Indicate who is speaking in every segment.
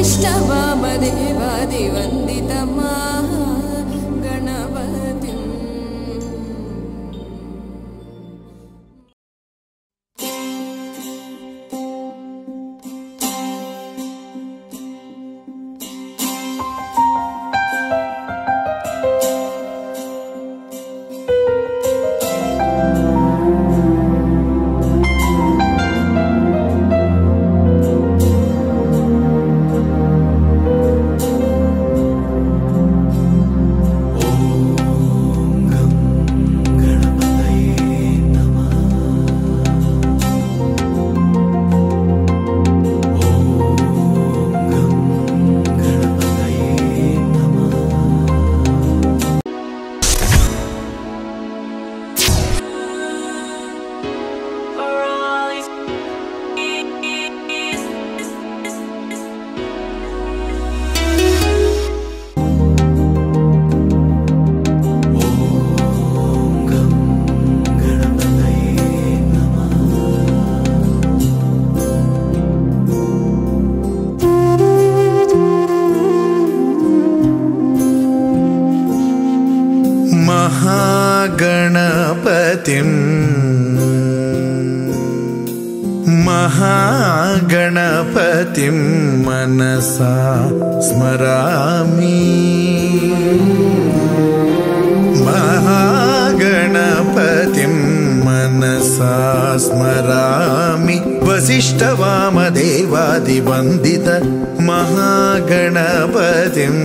Speaker 1: वसिष्ठवामदेवादिवन्दितमा गणपतिम्
Speaker 2: महागणपतिं मनसा स्मरामि महागणपतिं मनसा स्मरामि वसिष्ठवामदेवादिवन्दित महागणपतिम्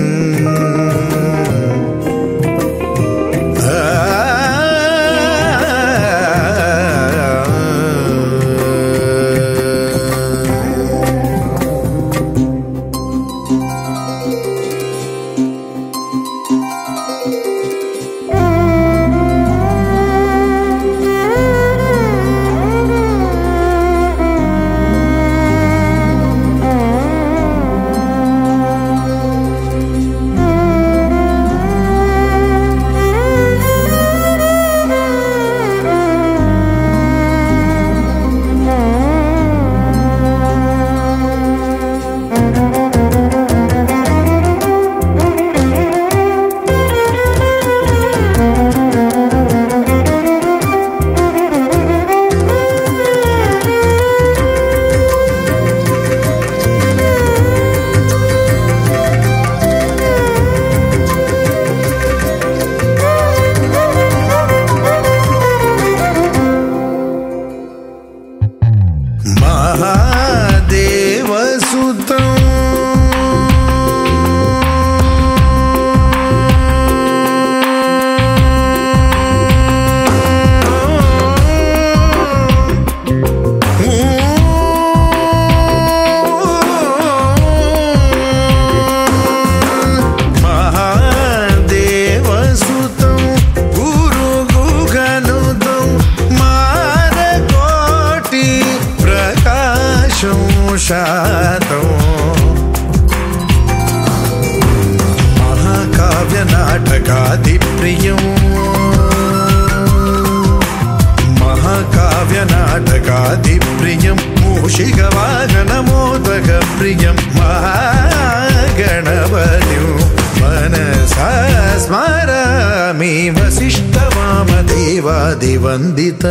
Speaker 2: महाकाव्यनाटकादिप्रियं मूषिकवाहनमोदकप्रियं महागणपतिं मनसा स्मरामि वसिष्ठवामदेवादिवन्दित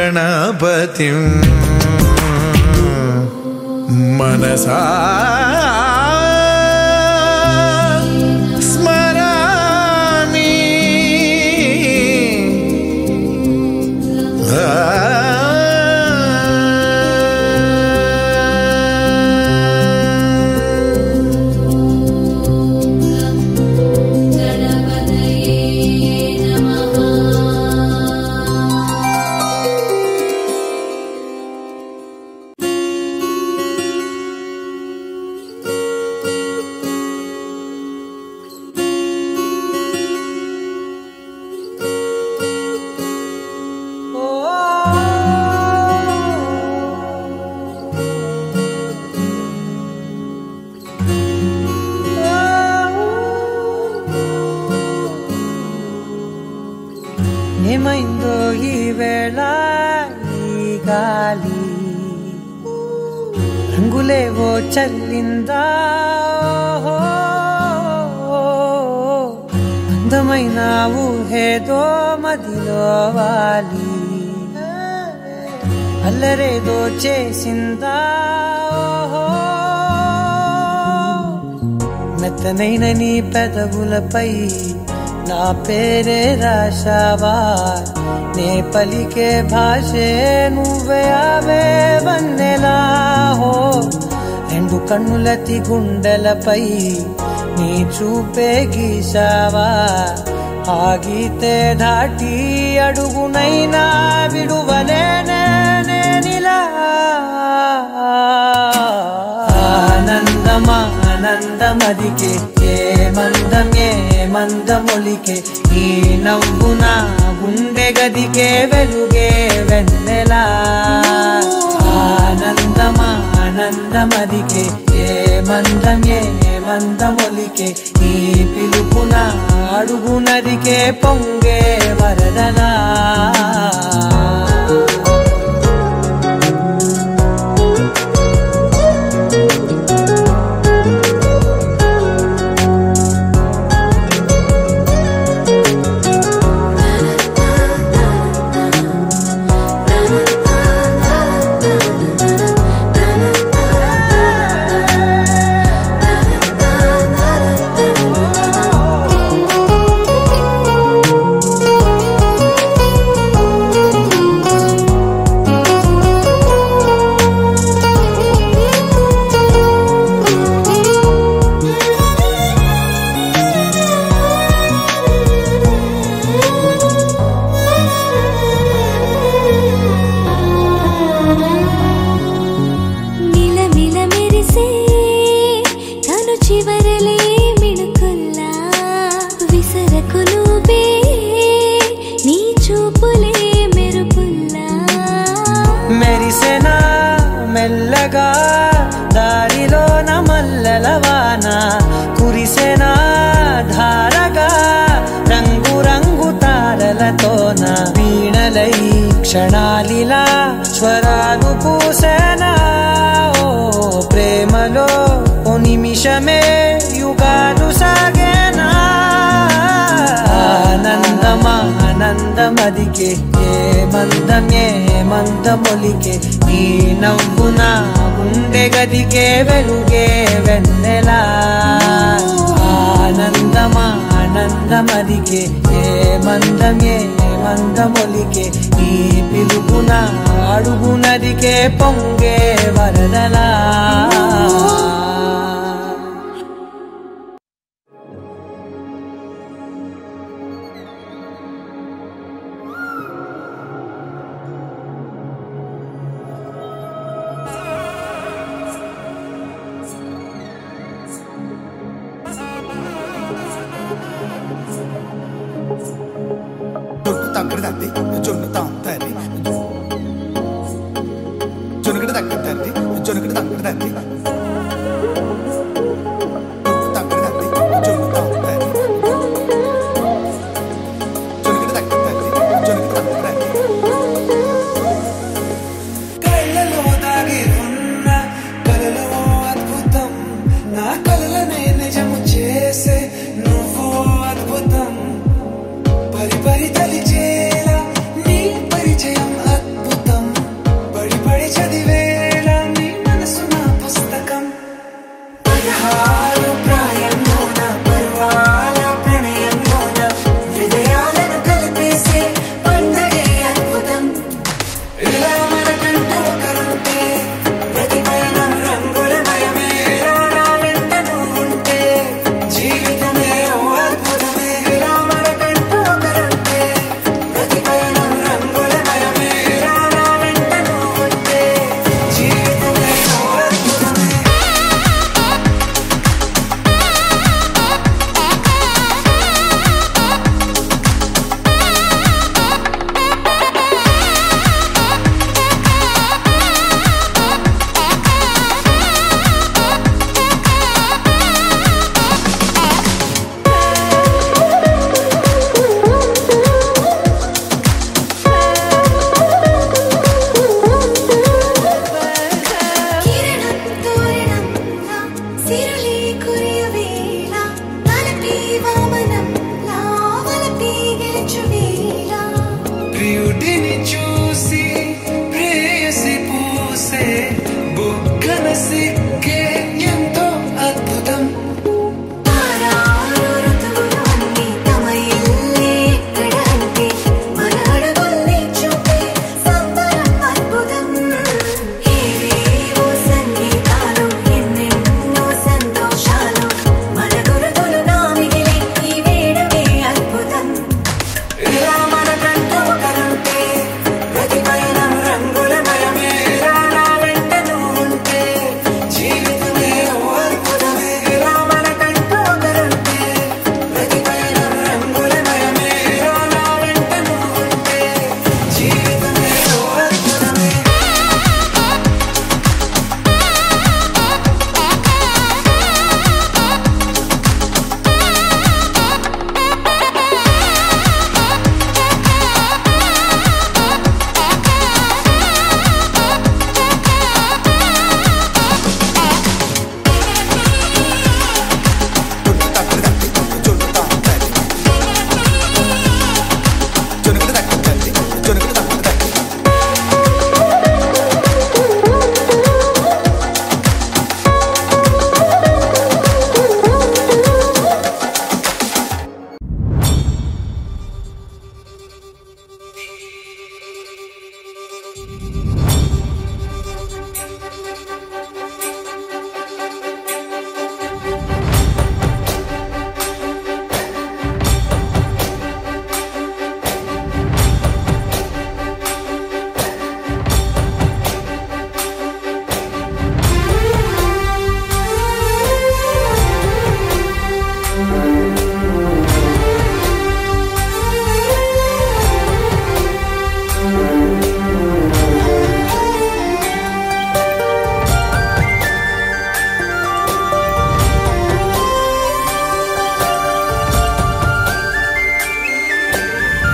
Speaker 2: महागणपतिं मनसा
Speaker 3: ఏమైందో ఈ వేళ ఈ గాలి రంగులేవో చల్లిందా అందమైన ఊహేదో మదిలో వాలి అల్లరేదో చేసిందా మెత్తనైన నీ పెదవులపై నా పేరే రాశావా నే పలికే భాషే నువ్వే అవే వన్నెలా హో రెండు కన్నులతి గుండెలపై నీ చూపే గీశావా ఆగితే దాటి అడుగునైనా విడువలేనే నేనిలా ఆనందమా ఆనందమదికే ఏ మందమొలికే ఈ నవ్వున గుండె గదికే వెలుగే వెన్నెలా ఆనందమా ఆనందమదికే ఏ మందమొలికే ఈ పిలుపున అడుగునదికే పొంగే వరదలా మెరిసెనా మెల్లగా దారిలోన మల్లెలవాన కురిసెనా ధారగా రంగు రంగు తారలతోన వీణలై క్షణాలిలా స్వరాలు పూసేనా ఓ ప్రేమలో ఓ నిమిషమే యుగాలు సాగేనా ఆనందమా ఆనందమదికే ఏ మందమొలికే ఈ నవ్వున గుండె గదికే వెలుగే వెన్నెలా ఆనందమా ఆనందమదికే ఏ మందమొలికే ఈ పిలుపున అడుగునదికే పొంగే వరదలా
Speaker 4: చదివేలా నీ మనసు నా పుస్తకం ప్రియుడిని చూసి ప్రేయసి పూసే బుగ్గన సిగ్గే ఎంతో అద్భుతం.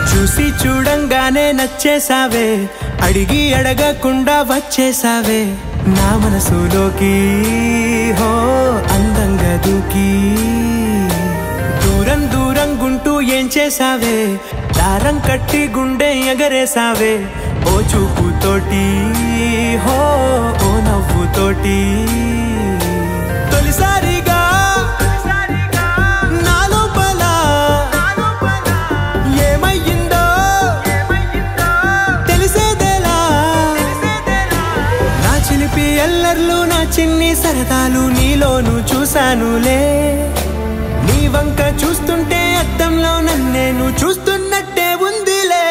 Speaker 3: చూసి చూడంగానే నచ్చేసావే, అడిగి అడగకుండా వచ్చేసావే నా మనసులోకి. హో అందంగా దూకి దూరం దూరం గుంటూ ఏం చేసావే, దారం కట్టి గుండె ఎగరేసావే ఓ చూపుతోటి. హో ఓ నవ్వుతోటి తొలిసారిగా ఎల్లర్లు నా చిన్ని సరదాలు నీలోను చూశానులే. నీ వంక చూస్తుంటే అద్దంలో నన్నేను చూస్తున్నట్టే ఉందిలే.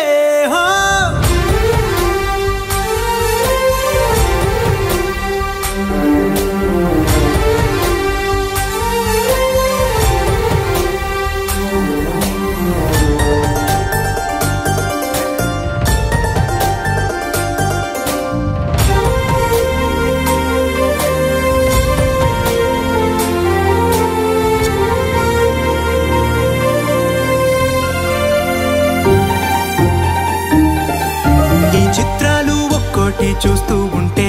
Speaker 3: చూస్తూ ఉంటే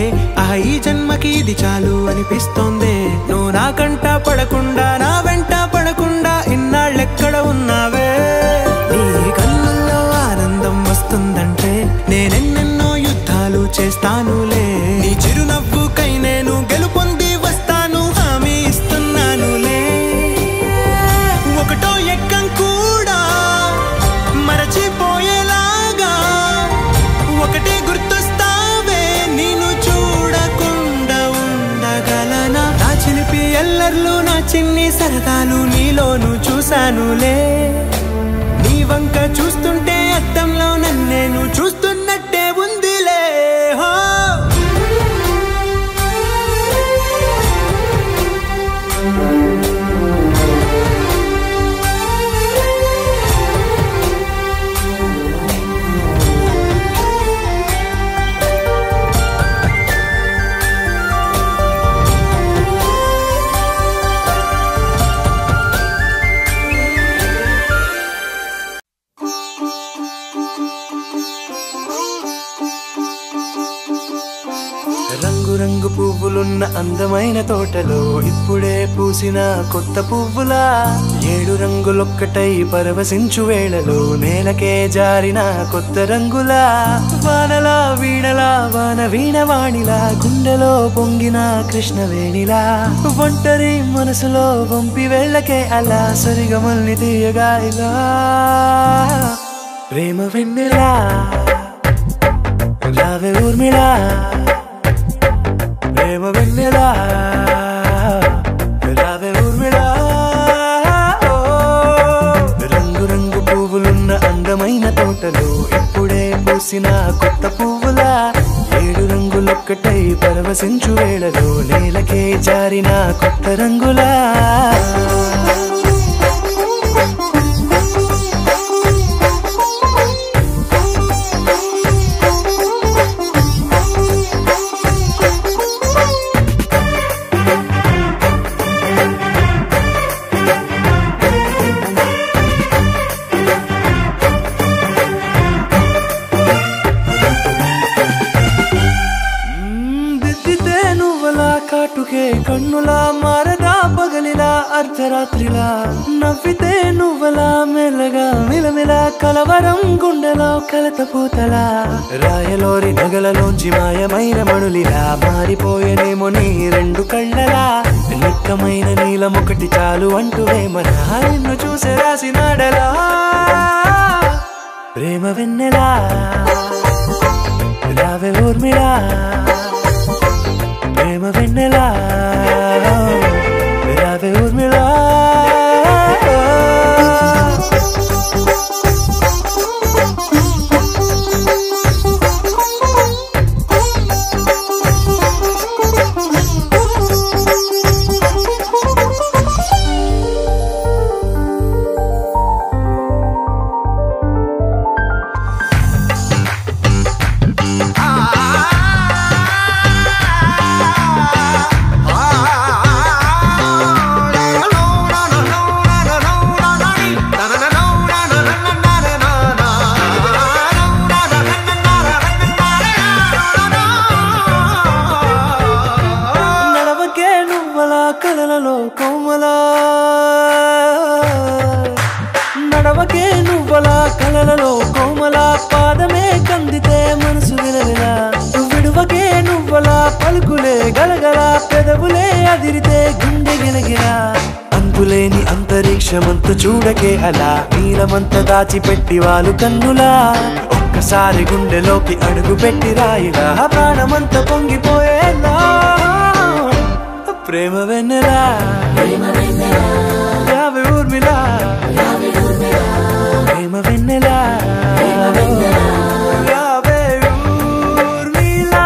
Speaker 3: ఈ జన్మకి ఇది చాలు అనిపిస్తోంది. నువ్వు నా కంట పడకుండా నా వెంట పడకుండా ఇన్నాళ్ళెక్కడ ఉన్నావే. నీ కళ్ళల్లో ఆనందం వస్తుందంటే నేనెన్నెన్నో యుద్ధాలు చేస్తానులే. నీ చిరునవ్వుకై నేను గెలుపొంది వస్తాను, హామీ ఇస్తున్నానులే. ఒకటో ఎక్కం కూడా మరచిపోయేలాగా ఒకటే గుర్తొస్తావే, నేను చూడకుండా ఉండగలనా. నా చిలిపి ఎల్లర్లు నా చిన్ని సరదాలు నీలోను చూశానులే. నీ వంక చూస్తుంటే అద్దంలో నన్నేను చూస్తున్నట్టే ఉందిలే. రంగు పువ్వులున్న అందమైన తోటలో ఇప్పుడే పూసిన కొత్త పువ్వులా 7 రంగులొక్కటై పరవశించు వేళలో నేలకే జారిన కొత్త రంగులా వానలా వీణలా వాన వీణవాణిలా గుండెలో పొంగిన కృష్ణవేణిలా ఒంటరి మనసులో వంపి వెళ్ళకే అలా సరిగమల్ని తీయగా ఇలా ప్రేమ వెన్నెలా రావే ఊర్మిళా ప్రేమ వెన్నెలా రావే ఊర్మిళా రంగు రంగు పువ్వులున్న అందమైన తోటలో ఇప్పుడే పూసిన కొత్త పువ్వులా 7 రంగులొక్కటై పరవశించు వేళలో నేలకే జారిన కొత్త రంగులా కాటుకే కన్నులా మారదా పగలిలా అర్ధరాత్రిలా నవ్వితే నువ్వలా మెల్లగా మిలమిలా కలవరం గుండెలో కలతపోతలా రాయలోరి నగలలోంచి మాయమైన మణులిలా మారిపోయేనేమో నీ 2 కళ్ళలా నిక్కమైన నీలమొకటి చాలు అంటూ వేమన నిన్ను చూసే రాసినాడలా ప్రేమ వెన్నెలా రావే ఊర్మిళా ప్రేమ వెన్నెలా రావే ఊర్మిళా కలలలో కోమలా నడవకే నువ్వలా కలలలో కోమలా పాదమే కందితే మనసు విలవిలా విడువకే నువ్వలా పలుకులే గలగల పెదవులే అదిరితే గుండె గిలగిలా అంతులేని అంతరిక్షమంత చూడకే అలా నీలమంత దాచిపెట్టి వాళ్ళు కన్నులా ఒక్కసారి గుండెలోకి అడుగు పెట్టి రాయిలా ప్రాణమంత పొంగిపోయేలా ప్రేమ వెన్నెలా రావే ఊర్మిళా ప్రేమ వెన్నెలా రావే ఊర్మిళా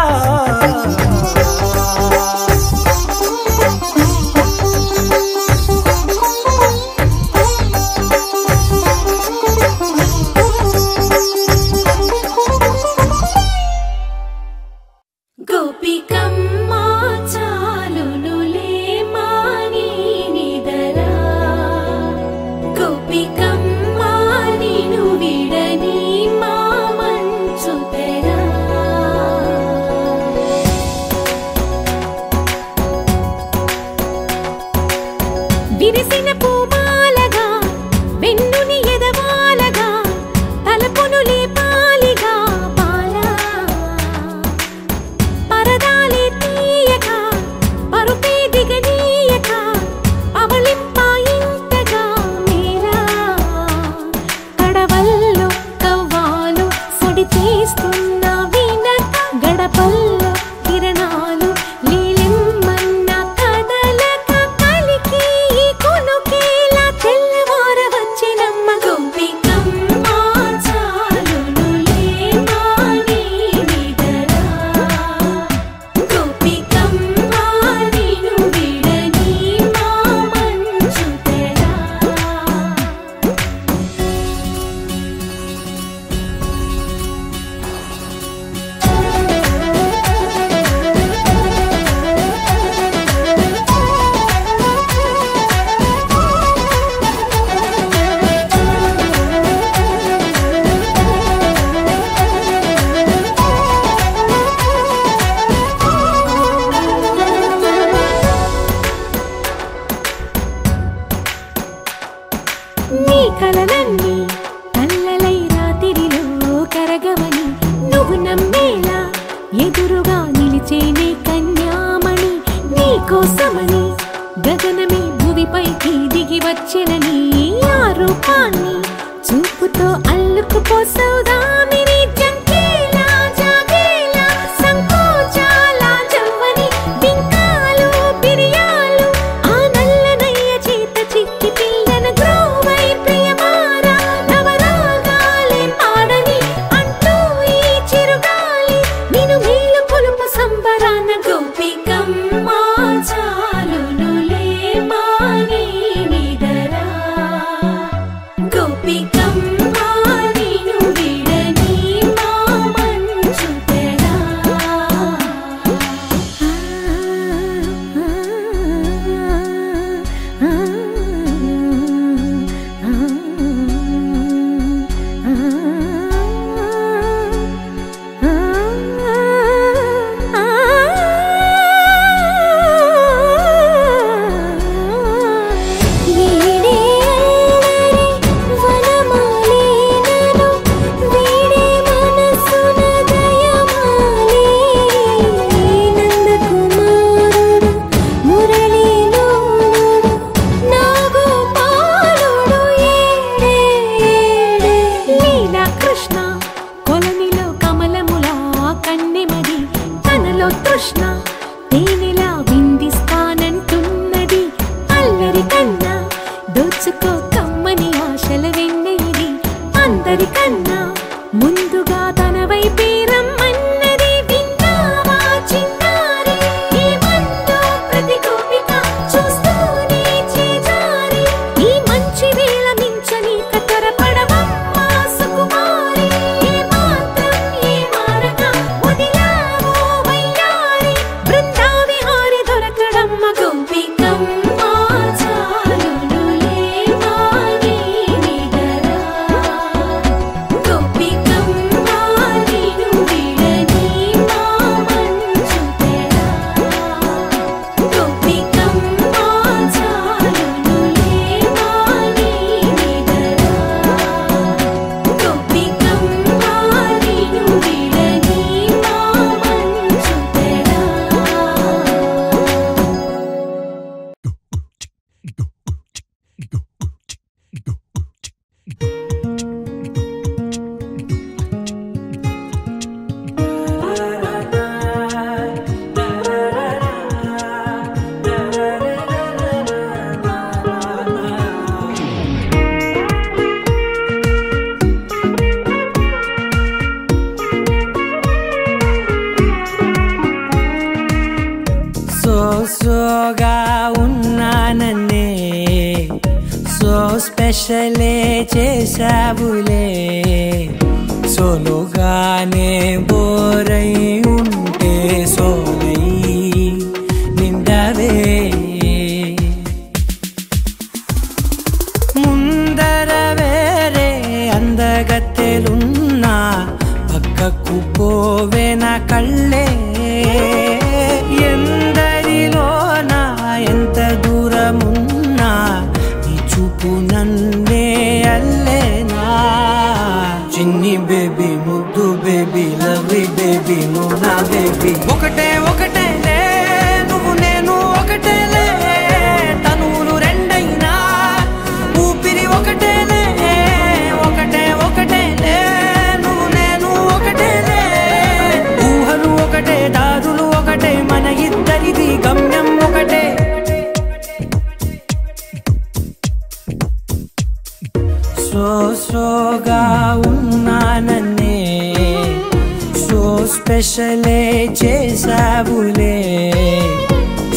Speaker 5: గోపికమ్మా చాలునులే మాని నిదరా గోపికమ్మా నిను విడని మా మంచు తెరా విరిసిన పూమాలగా వెన్నుని ఎదవాలగా తలపును లేపాలిగా బాలా పరదాలే తీయక పరుపే దిగనీయక అవలింపాయింతగా మేరా కడవల్లో కవ్వాలు సడి తీస్తున్న వినక గడపల్లో కిరణాలు లీలిమ్మన్న కదలక కలికి ఈ కొనుకేలా తెల్లవార వచ్చినమ్మ గోపికమ్మా చాలునులే మాని నిదరా గోపికమ్మా నిను విడని మా మంచు తెరా కోసమని గగనమే భూమిపైకి దిగి వచ్చినని ఆ రూపాన్ని చూపుతో అల్లుకుపోసౌదామిని జంకేలా జాగేలా సంకోచాల జవ్వని బింకాలు బిరియాలు ఆ నల్లనయ్య చేత చిక్కి పిల్లన గ్రోవై ప్రియమారా నవరాగాలే పాడని అంటూ ఈ చిరుగాలి నిన్ను మేలు కొలుపు సంబరాన గోపికమ్మ చాలునులే మాని నిదరా గోపికమ్మ నిన్ను విడని మా మంచు తెరా తృష్ణ తేనెలా విందిస్తానంటున్నది అల్లరి కన్నా దోచుకో కమ్మని ఆశల వెన్నెయిది అందరికన్నా ముందుగా తన వైపే రమ్మన్నది విన్నావా చిన్నారి ఏమందో ప్రతి గోపిక చూస్తూనే చేజారి ఈ మంచి వేళ మించని కతరపడవమ్మ సుకుమారి ఏ మాత్రం ఏ మారక వదిలావో వయ్యారి బృందావిహారి దొరకడమ్మ గోపికమ్మ చాలునులే మాని నిదరా గోపికమ్మ నిన్ను విడని మా మంచు తెరా గోపికమ్మ చాలునులే మాని నిదరా గోపికమ్మ నిన్ను విడని మా మంచు తెరా
Speaker 3: సోగా ఉన్నానన్నే సో స్పెషలే చేసావులే సోలుగానే బోరై ఉంటే సోలై నిండవే ముందర వేరే అందగత్తెలున్నా పక్కకు పోవే నా కళ్ళే ఎందరిలోనా ఎంత దూరమున్నా నీ చూపు నన్నే అల్లేనా చిన్ని బేబీ ముద్దు బేబీ లవ్లీ బేబీ నువ్వు నా బేబీ ఒకటే ఒకటేలే నువ్వు నేను ఒకటేలే తనువులు రెండైనా ఊపిరి ఒకటేలే ఒకటే ఒకటేలే నువ్వు నేను ఒకటేలే ఊహలు ఒకటే దారులు ఒకటే మన ఇద్దరిది గమ్యం ఒకటే సోగా ఉన్నానన్నే సో స్పెషలే చేసావులే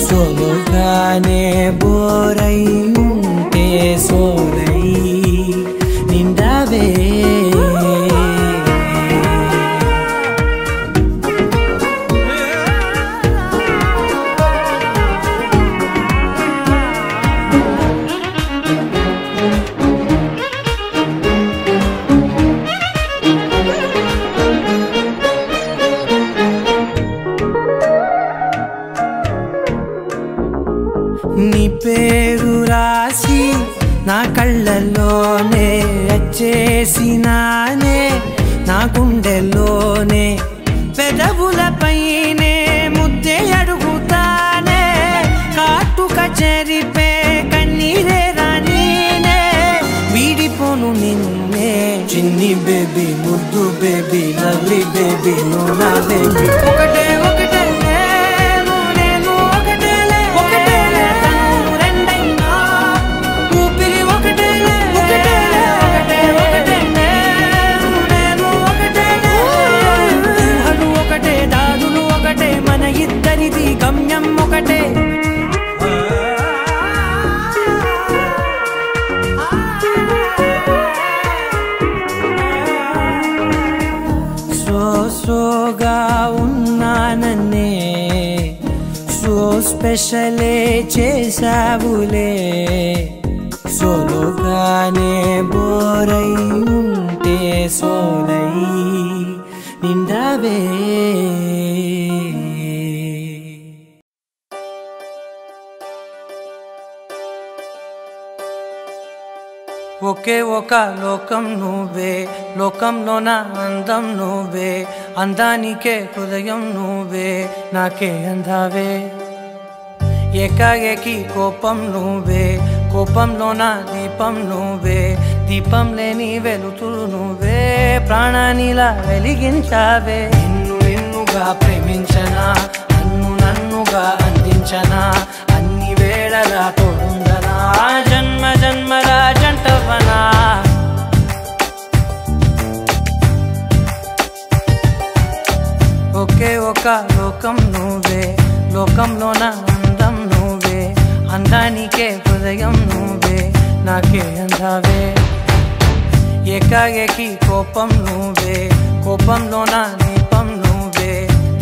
Speaker 3: సోలుగానే బోరై ఉంటే సోలై నిండవే నీ పేరు రాసి నా కళ్ళల్లోనే వచ్చేసినానే నా గుండెల్లోనే పెదవులపైనే ముద్దే అడుగుతానే లవ్లీ బేబీ నువ్వు నా బేబీ ఒకటే ఒకటే నేను ఒకటేలే ఒకటేలే తను రెండైనా ఊపిరి ఒకటేలే ఒకటేలే ఒకటే ఒకటే నేను ఒకటేలే ఊహలు ఒకటే దాదులు ఒకటే మన ఇద్దరిది గమ్యం ఒకటే సోగా ఉన్నానన్నే సో స్పెషలే చేసావులే సోలోగానే బోరై ఉంటే సోలై నిండావే ఒకే ఒక లోకం నువ్వే లోకంలోన అందం నువ్వే అందానికే హృదయం నువ్వే నాకే అందావే ఏకాఏకి కోపం నువ్వే కోపంలోన దీపం నువ్వే దీపం లేని వెలుతురు నువ్వే ప్రాణానిలా వెలిగించావే నిన్నుగా ప్రేమించనా నన్నుగా అందించనా అన్ని వేళలా తోడుందనా జన్మ జన్మల జంటవనా ఒకే ఒక లోకం నువ్వే లోకంలోన అందం నువ్వే అందానికే హృదయం నువ్వే నాకే అందావే ఏకాఏకి కోపం నువ్వే కోపంలోన దీపం నువ్వే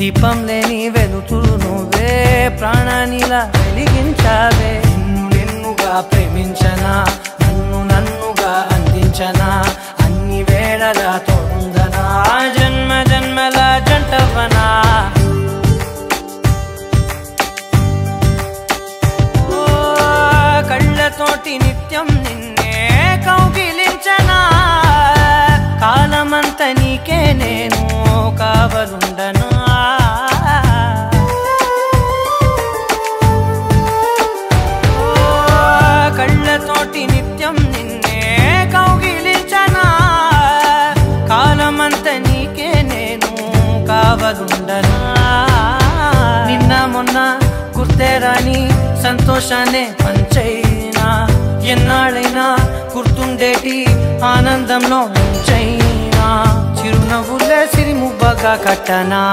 Speaker 3: దీపం లేని వెలుతురు నువ్వే ప్రాణానిలా వెలిగించావే నిన్నుగా ప్రేమించనా నన్నుగా అందించనా అన్ని వేళలా తోడుందనా జన్మ జన్మల జంటవనా కళ్ళతోటి నిత్యం నిన్నే కౌగిలించనా కాలమంత నీకే నేను కావలుండనా కళ్ళతోటి నిత్యం నిన్నే కౌగిలించనా కాలమంత నీకే నేను కావలుండనా నిన్న మొన్న గుర్తేరాని సంతోషాన్ని పంచైనా ఎన్నాళ్ళైనా గుర్తుండేటి ఆనందంలో ముంచైనా చిరునవ్వులే సిరిముబ్బగా కట్టనా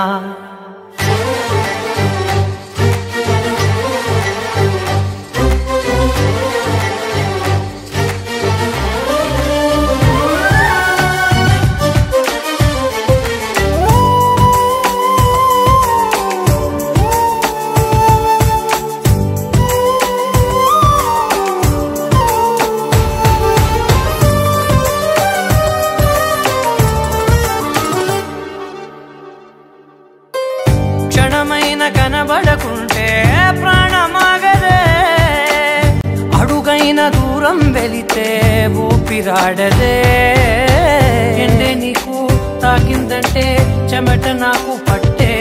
Speaker 3: కనబడకుంటే ప్రాణమాగదే అడుగైన దూరం వెళితే ఊపిరాడదే ఎండే నీకు తాకిందంటే చెమట నాకు పట్టే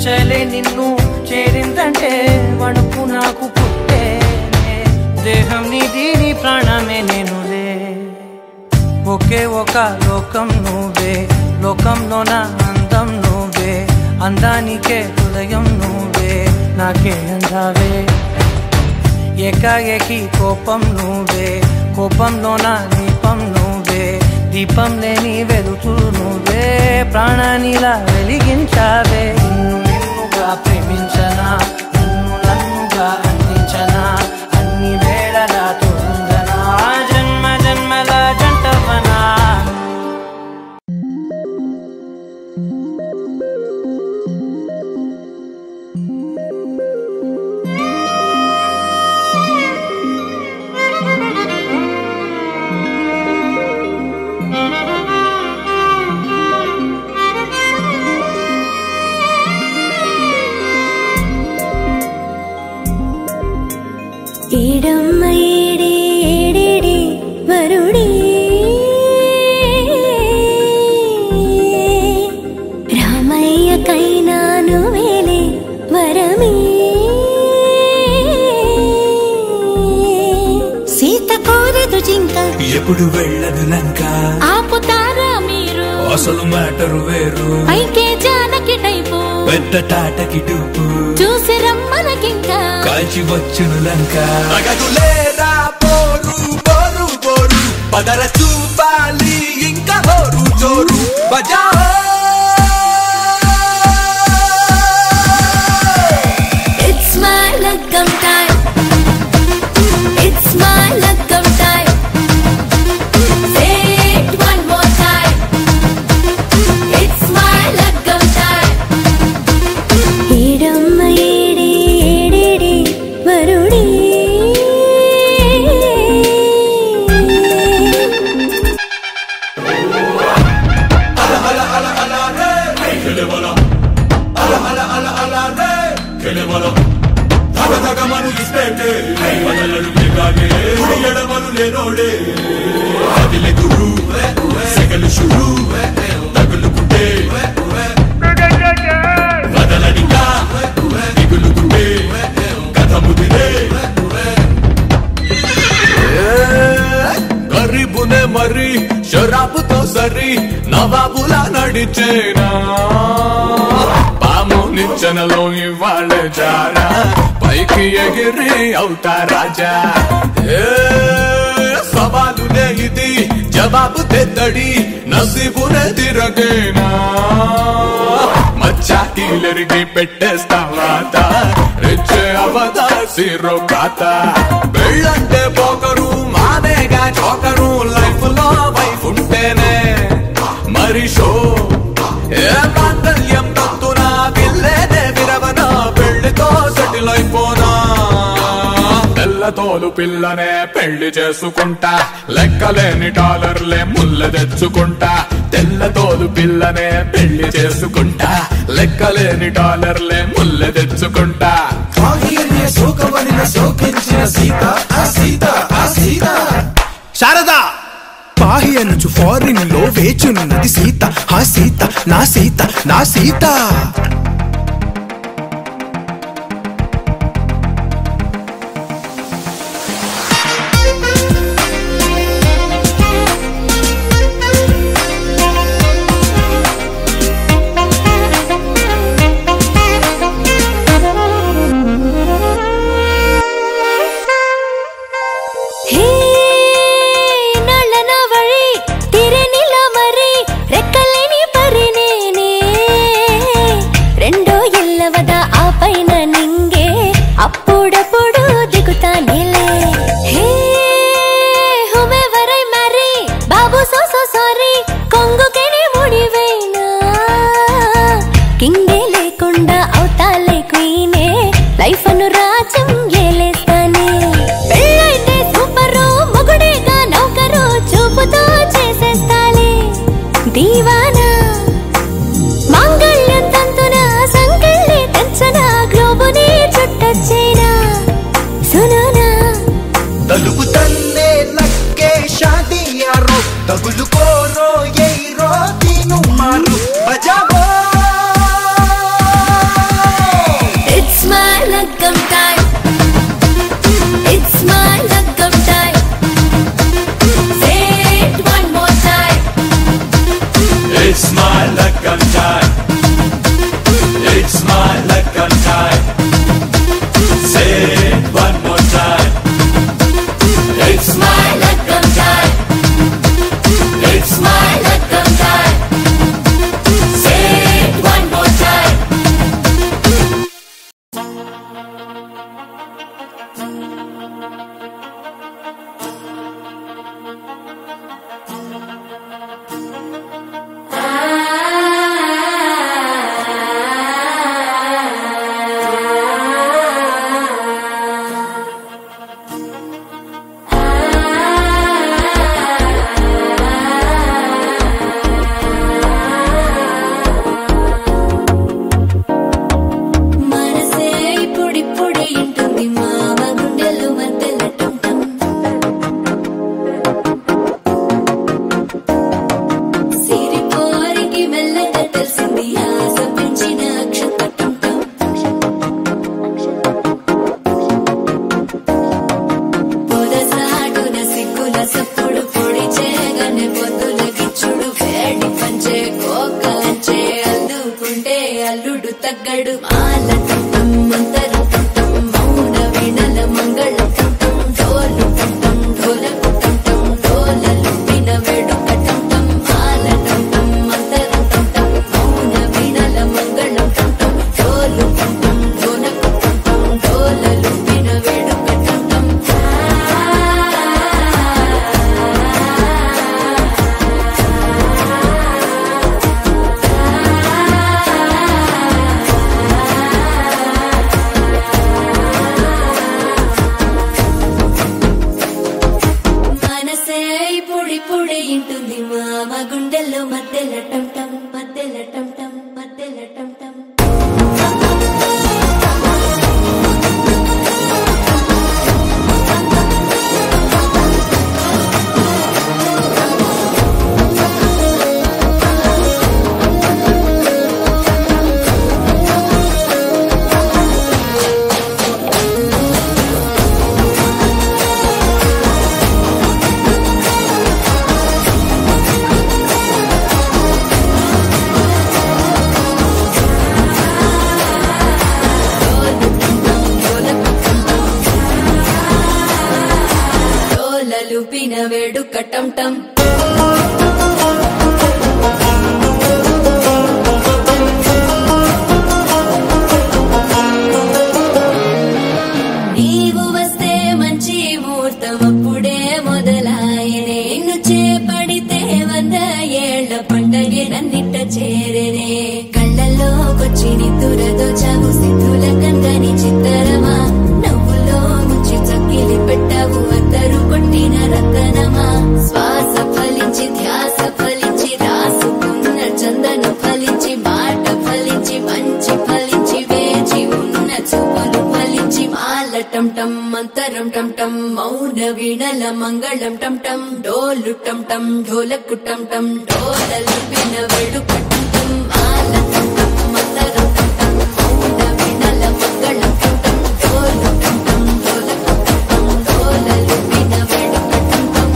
Speaker 3: చలే నిన్ను చేరిందంటే వణుకు నాకు పుట్టే దేహం నీది నీ ప్రాణమే నేనులే ఒకే ఒక లోకం నువ్వే లోకంలోన అందం నువ్వే అందానికే హృదయం నువ్వే నాకే అందావే ఏకాఏకి కోపం నువ్వే కోపంలోన దీపం నువ్వే దీపం లేని వెలుతురు నువ్వే ప్రాణానిలా వెలిగించావే నిన్నుగా ప్రేమించనా నన్నుగా అందించనా అన్ని వేళలా తోడుందనా జన్మ జన్మల జంటవనా
Speaker 5: ఏడమ్మ ఏడే ఏడేడే వరుడే రామయ్య కైనాను వేలే వరమే సీత కోరదు జింక
Speaker 4: ఎప్పుడు వెళ్ళదు లంక
Speaker 5: ఆపుతారా మీరు
Speaker 4: అసలు మ్యాటర్ వేరు
Speaker 5: పైకే జానకి టైపు
Speaker 4: పెద్ద టాటకి డూపు
Speaker 5: చూసి రమ్మనకింకా
Speaker 4: కాల్చి వచ్చును లంక అగదులేరా పోరు పోరు పోరు పదర చూపాలి ఇంకా హోరు జోరు బజా
Speaker 5: It's my lagam time. It's my lagam time. Say it one more time. It's my lagam time. Idamma edi edidi varudi.
Speaker 4: ala ala ala ala re kele bola ala ala ala ala re kele bola dhaga dhaga manu ispete badalalu begage yedamalu lenode adile guru sekal shuru daglu kutte badaladinga digulu kutte katha mudire గరీబునే మరి షరాబుతో సరి నవాబులా నడిచేనా పాము నిచ్చెనలో ఇవాళ Zara పైకి ఎగిరి అవుతా రాజా సవాలునే ఇది జవాబు తెద్దడి నసీబునే తిరగేనా మచ్చాకీలరికి పెట్టేస్తావాత రెచ్చే అవదా Syro కాత పెళ్ళంటే పోకరు మానేగా చోకరు లైఫ్ లో వైఫ్ ఉంటేనే మరి షో ఏ మాంగళ్యం తంతునా పిల్లేనే విరవనా పెళ్లితో సెటిల్ అయిపోనా తెల్లతోలు పిల్లనే పెళ్లి చేసుకుంటా లెక్కలేని డాలర్లే ముళ్ళ తెచ్చుకుంటా తెల్లతోలు పిల్లనే పెళ్లి చేసుకుంటా లెక్కలేని డాలర్లే ముళ్ళ తెచ్చుకుంటా
Speaker 6: శారదా పాహి అనుచు ఫారిన్ లో వేచున్నది సీత హా సీత నా సీత నా సీత
Speaker 5: అప్పుడప్పుడు దిగుతానేలే హే హుమెవరై మరి బాబు సో సారీ కొంగుకెనే ముడివేనా కింగే లేకుండా అవుతాలే క్వీనే లైఫ్ అను రాజ్యం ఏలేస్తానే పెళ్ళైతే సూపరు మొగుడేగా నౌకరు చూపుతో చేసేస్తాలే దీవానా మాంగళ్యం తంతున సంకల్లి తెచ్చన గ్లోబుని చుట్టొచ్చేనా సునోనా
Speaker 6: తలుపు తన్నే నక్కే షాదియారో తగులుకోరో ఎయిరో తీను మారు బజావో
Speaker 5: It's my lagam time. It's my lagam time. Say it one more time.
Speaker 4: It's my lagam time. It's my lagam time. Say it one more time. It's my lagam time. It's my lagam time. Say
Speaker 1: అల్లుడు తగ్గడు మాల టం మంతర టం మౌన వీణల మంగళ టం డోలు టం ఢోలకు టం డోలలు విన వేడుక టం మాల టం మంతర టం మౌన వీణల మంగళ టం డోలు టం ఢోలకు టం డోలలు విన వేడుక టం పొడి ఇంటుంది మామ గుండెల్లో మధ్యల టం టం మధ్యల టం టం మధ్యల టం టం లూపిన వేడుక టం టం నీవు వస్తే మంచి ముహూర్తం అప్పుడే మొదలాయనే నిన్ను చేపడితే 100 ఏళ్ల పండగే నన్నిట్ట చేరనే కళ్ళల్లోకొచ్చి నిద్దురదోచావు సిద్ధుల కందని చిత్తరమా నవ్వులో ముంచి చక్కిలి పెట్టావు అద్దరు కొట్టిన రతనమా శ్వాస ఫలించి ధ్యాస ఫలించి రాసుకున్న చందన ఫలించి మాట ఫలించి మంచి ఫలించి వేచి ఉన్న చూపులు ఫలించి మాల టం టం మంతరం టం టం మౌన వీణల మంగళం టం టం డోలు టం టం ఢోలకు టం టం డోలలు విన వేడుక టం టం మాల టం టం మంతరం టం టం మౌన వీణల మంగళం టం టం డోలు టం టం ఢోలకు టం టం డోలలు విన వేడుక టం టం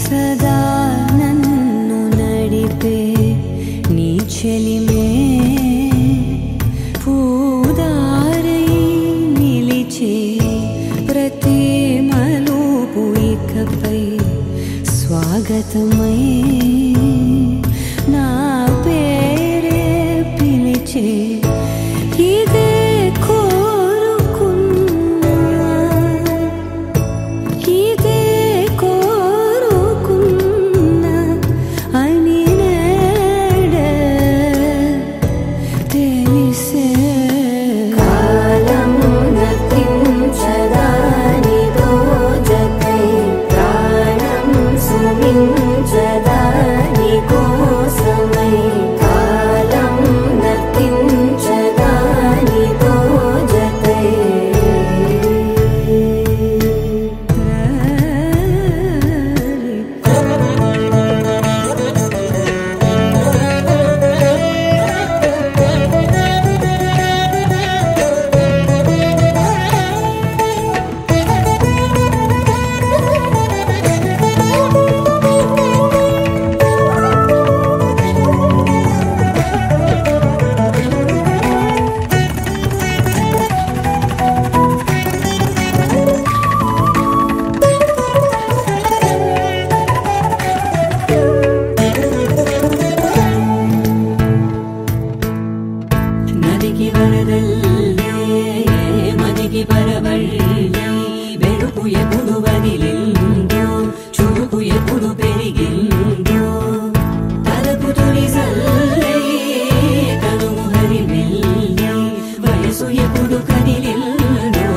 Speaker 7: సదా నన్ను నడిపే నీ చెలిమే పూదారై నిలిచే ప్రతి మలుపు ఇకపై స్వాగతమై నా పేరే పిలిచే ఇదే కోరుకున్నా ఇదే కోరుకున్నా అని నేడే తెలిసే కాలం నతించదాని దోజకై ప్రాణం సుమించదాని కోసమై కాలం నతించదాని దోజకై నదికి వరదల్లే మదికి పరవళ్ళే వెలుపు ఎప్పుడు వదిలిందో చూపు ఎప్పుడు పెరిగిందో తలపు తొలి సల్లే కనుము హరివెల్లే వయసు ఎప్పుడు కదిలిందో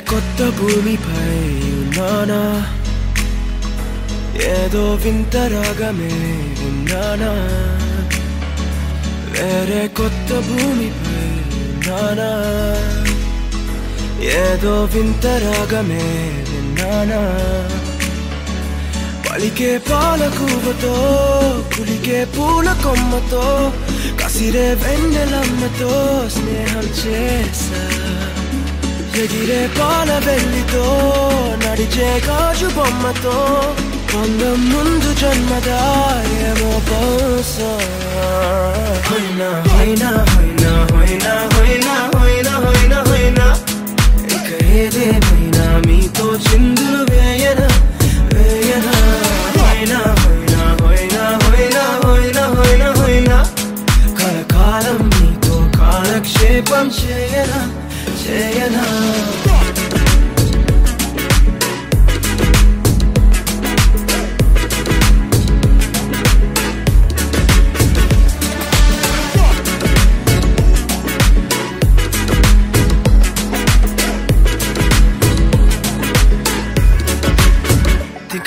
Speaker 8: కొత్త భూమిపై ఉన్నానా, ఏదో వింత రాగమే విన్నానా. వేరే కొత్త భూమిపై ఉన్నానా, ఏదో వింత రాగమే విన్నానా. పలికే పాలకూవతో కులికే పూల కొమ్మతో కసిరే వెన్నెలమ్మతో స్నేహం చేసా. ఎగిరే పాల వెల్లితో నడిచే గాజు బొమ్మతో పొందం ముందు జన్మదా ఏమో బహుశా. హోయినా హోయినా హోయినా హోయినా హోయినా హోయినా హోయినా హోయినా ఇక ఏదేమైనా మీతో చిందులు వేయనా వేయనా. హోయినా హోయినా హోయినా హోయినా హోయినా హోయినా హోయినా కలకాలం మీతో కాలక్షేపం చేయనా చేయనా.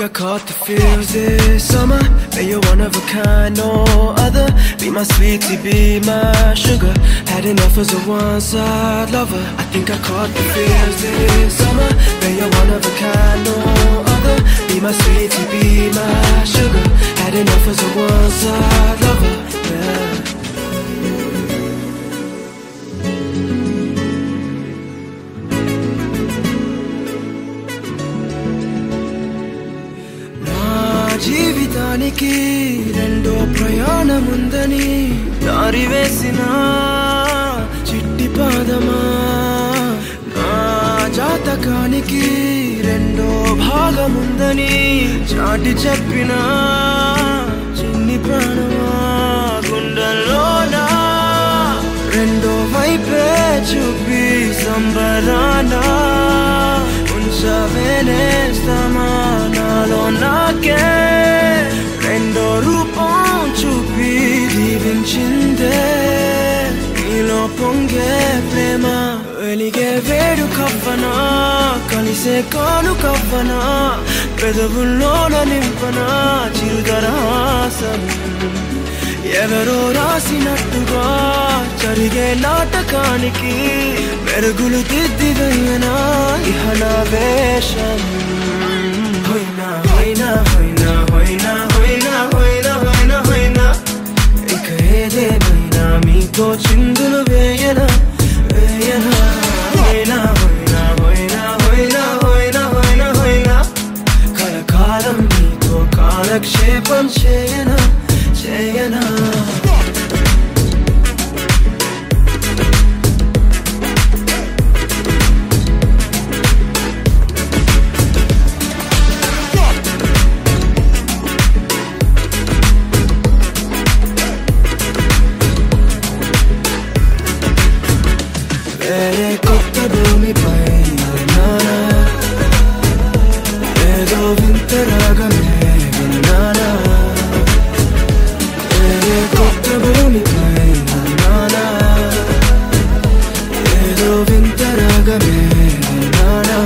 Speaker 8: I caught the feels this summer. But you're one of a kind, no other. Be my sweetie, be my sugar. Had enough as a one-side lover. I think I caught the feels this summer. But you're one of a kind, no other. Be my sweetie, be my sugar. Had enough as a one-side lover. Yeah. జీవితానికి రెండో ప్రయాణముందని దారి వేసిన చిట్టి పాదమా నా జాతకానికి రెండో భాగముందని చాటి చెప్పిన చిన్ని ప్రాణమా గుండెల్లోనా రెండో వైపే చూపి సంబరానా ఉంచవేనేస్తామా నాలో నాకే రెండో రూపం చూపి దీవించిందే నీలో పొంగే ప్రేమ వెలిగే వేడు కవ్వనా కలిసే కాను కవ్వనా పెదవుల్లోన నింపనా చిరుదరాసం ఎవరో రాసినట్టుగా జరిగే నాటకానికి మెరుగులు దిద్దివయ్యనా ఇహనా వేషం హోయినా హోయినా హోయినా హోయినా హోయినా హోయినా హోయినా హోయినా ఇక ఏదేమైనా మీతో చిందులు వేయనా వేయనా హోయినా హోయినా హోయినా హోయినా హోయినా హోయినా హోయినా కలకాలం మీతో కాలక్షేపం చేయనా చేయనా వేరే కొత్త భూమిపై నానా ఏదో వింత రాగమే విన్నానా వేరే కొత్త భూమిపై నానా ఏదో వింత రాగమే విన్నానా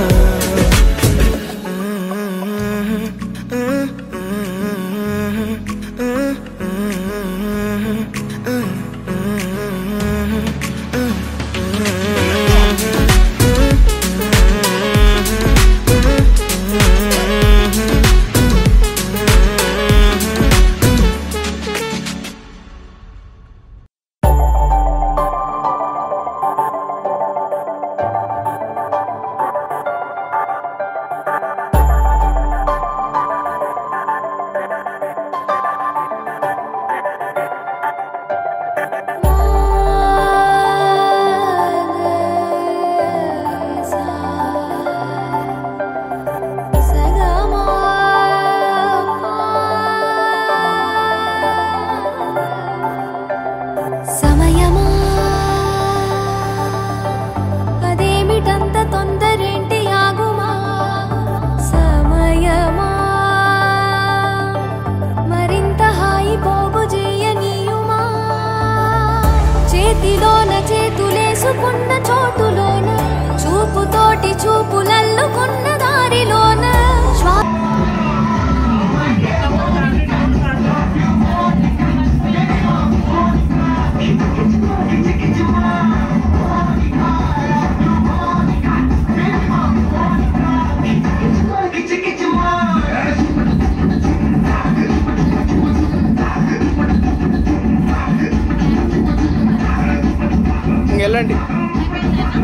Speaker 9: వెళ్ళండి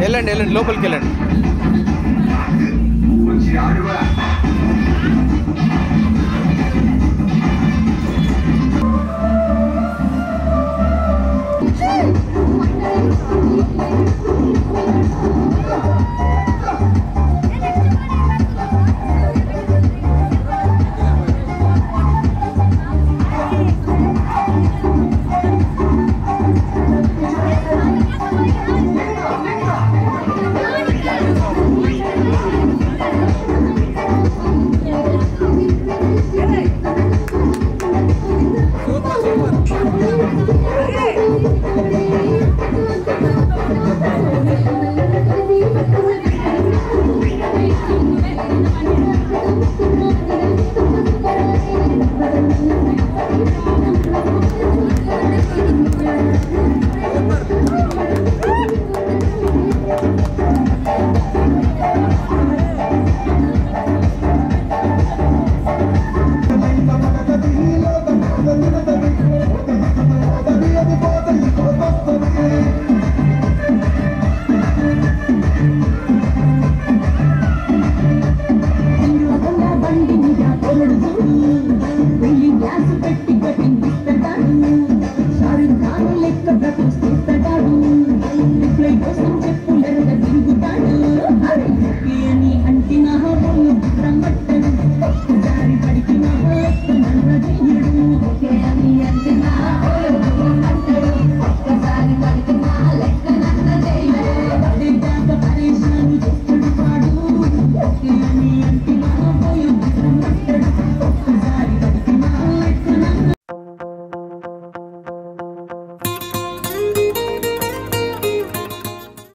Speaker 9: వెళ్ళండి లోపలికి వెళ్ళండి.
Speaker 10: Thank you.